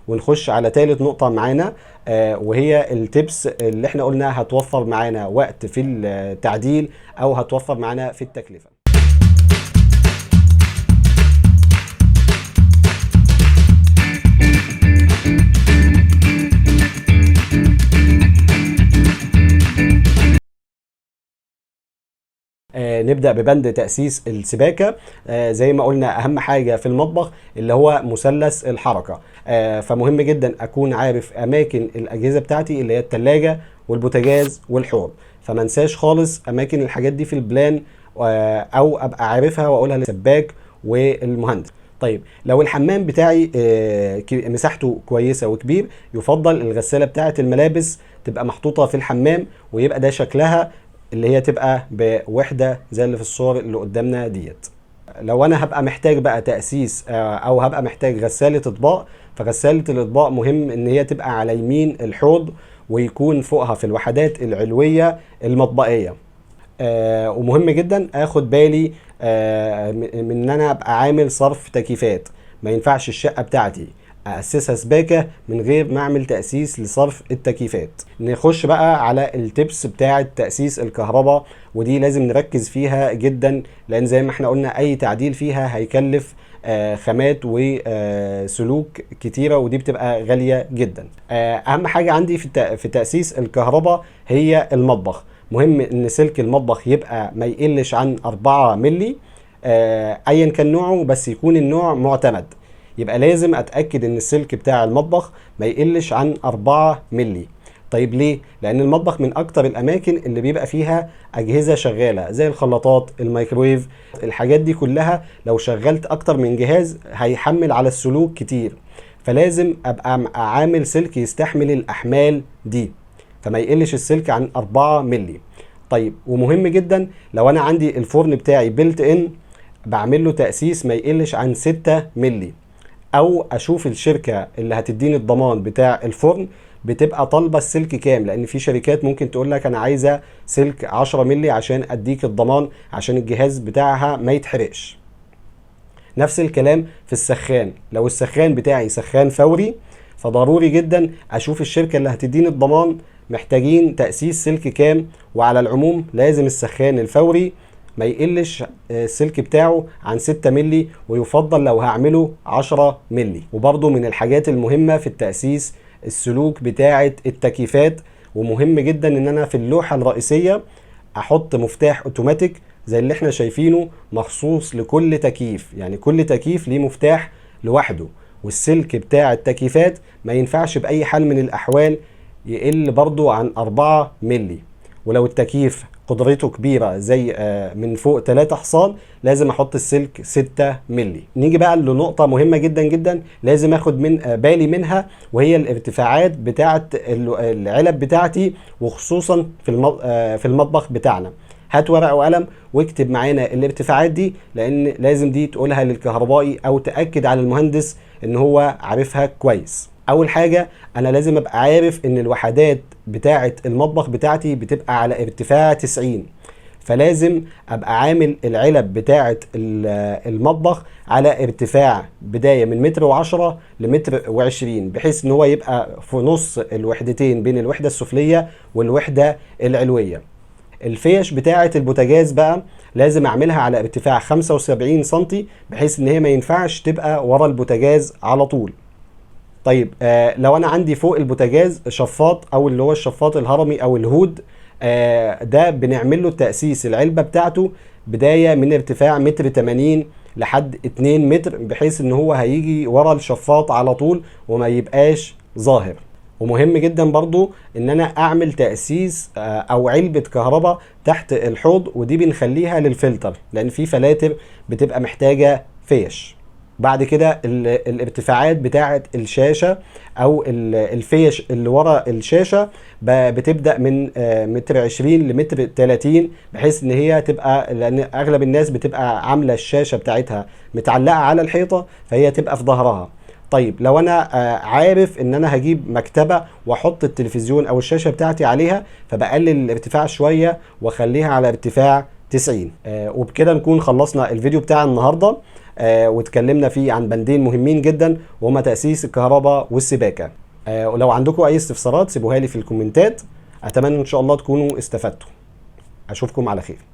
ونخش على ثالث نقطة معانا، وهي التبس اللي احنا قلنا هتوفر معانا وقت في التعديل او هتوفر معانا في التكلفة. نبدأ ببند تأسيس السباكة. زي ما قلنا أهم حاجة في المطبخ اللي هو مثلث الحركة، فمهم جدا أكون عارف أماكن الأجهزة بتاعتي اللي هي التلاجة والبوتاجاز والحوض، فما انساش خالص أماكن الحاجات دي في البلان، أو أبقى عارفها وأقولها للسباك والمهندس. طيب لو الحمام بتاعي مساحته كويسة وكبير، يفضل الغسالة بتاعت الملابس تبقى محطوطة في الحمام، ويبقى ده شكلها اللي هي تبقى بوحدة زي اللي في الصور اللي قدامنا ديت. لو انا هبقى محتاج بقى تأسيس او هبقى محتاج غسالة اطباق، فغسالة الاطباق مهم ان هي تبقى على يمين الحوض، ويكون فوقها في الوحدات العلوية المطبقية. ومهم جدا اخد بالي من ان انا ابقى عامل صرف تكييفات. ما ينفعش الشقة بتاعتي أسسها سباكة من غير ما أعمل تأسيس لصرف التكييفات. نخش بقى على التبس بتاعة تأسيس الكهرباء، ودي لازم نركز فيها جدا، لأن زي ما احنا قلنا أي تعديل فيها هيكلف خامات وسلوك كتيرة، ودي بتبقى غالية جدا. أهم حاجة عندي في تأسيس الكهرباء هي المطبخ. مهم إن سلك المطبخ يبقى ما يقلش عن 4 ملي أيا كان نوعه، بس يكون النوع معتمد. يبقى لازم اتأكد ان السلك بتاع المطبخ ما يقلش عن 4 ملي. طيب ليه؟ لان المطبخ من اكتر الاماكن اللي بيبقى فيها اجهزة شغالة زي الخلاطات، الميكرويف، الحاجات دي كلها لو شغلت اكتر من جهاز هيحمل على السلوك كتير، فلازم ابقى عامل سلك يستحمل الاحمال دي، فما يقلش السلك عن 4 ملي. طيب ومهم جدا لو انا عندي الفرن بتاعي بيلت ان، بعمل له تأسيس ما يقلش عن 6 ملي، او اشوف الشركة اللي هتديني الضمان بتاع الفرن بتبقى طالبة السلك كام، لان في شركات ممكن تقول لك انا عايزة سلك 10 ملي عشان اديك الضمان عشان الجهاز بتاعها ما يتحرقش. نفس الكلام في السخان. لو السخان بتاعي سخان فوري، فضروري جدا اشوف الشركة اللي هتديني الضمان محتاجين تأسيس سلك كام، وعلى العموم لازم السخان الفوري ما يقلش السلك بتاعه عن 6 ملي، ويفضل لو هعمله 10 ملي. وبرضو من الحاجات المهمة في التأسيس السلوك بتاعة التكييفات، ومهم جدا ان انا في اللوحة الرئيسية احط مفتاح اوتوماتيك زي اللي احنا شايفينه مخصوص لكل تكييف، يعني كل تكييف ليه مفتاح لوحده. والسلك بتاع التكييفات ما ينفعش بأي حال من الأحوال يقل برضو عن 4 ملي. ولو التكييف قدرته كبيرة زي من فوق 3 حصان، لازم احط السلك 6 ملي. نيجي بقى لنقطة مهمة جدا جدا لازم اخد من بالي منها، وهي الارتفاعات بتاعة العلب بتاعتي، وخصوصا في المطبخ بتاعنا. هات ورقة وقلم واكتب معانا الارتفاعات دي، لان لازم دي تقولها للكهربائي او تأكد على المهندس ان هو عارفها كويس. اول حاجة انا لازم ابقى عارف ان الوحدات بتاعة المطبخ بتاعتي بتبقى على ارتفاع 90، فلازم ابقى عامل العلب بتاعة المطبخ على ارتفاع بداية من 1.10 ل1.20 متر، بحيث ان هو يبقى في نص الوحدتين بين الوحدة السفلية والوحدة العلوية. الفيش بتاعة البوتاجاز بقى لازم اعملها على ارتفاع 75 سنتي، بحيث ان هي ما ينفعش تبقى ورا البوتاجاز على طول. طيب لو انا عندي فوق البوتاجاز شفاط، او اللي هو الشفاط الهرمي او الهود، ده بنعمل له تأسيس العلبة بتاعته بداية من ارتفاع 1.80 متر لحد 2 متر، بحيث ان هو هيجي ورا الشفاط على طول وما يبقاش ظاهر. ومهم جدا برضو ان انا اعمل تأسيس او علبة كهرباء تحت الحوض، ودي بنخليها للفلتر لان في فلاتر بتبقى محتاجة فيش. بعد كده الارتفاعات بتاعة الشاشة او الفيش اللي ورا الشاشة بتبدأ من 1.20 متر ل1.30 متر، بحيث ان هي تبقى، لان اغلب الناس بتبقى عاملة الشاشة بتاعتها متعلقة على الحيطة، فهي تبقى في ظهرها. طيب لو انا عارف ان انا هجيب مكتبة واحط التلفزيون او الشاشة بتاعتي عليها، فبقلل الارتفاع شوية واخليها على ارتفاع 90. وبكده نكون خلصنا الفيديو بتاع النهاردة. واتكلمنا فيه عن بندين مهمين جدا وهما تأسيس الكهرباء والسباكة. ولو عندكم اي استفسارات سيبوها لي في الكومنتات. اتمنى ان شاء الله تكونوا استفدتوا. اشوفكم على خير.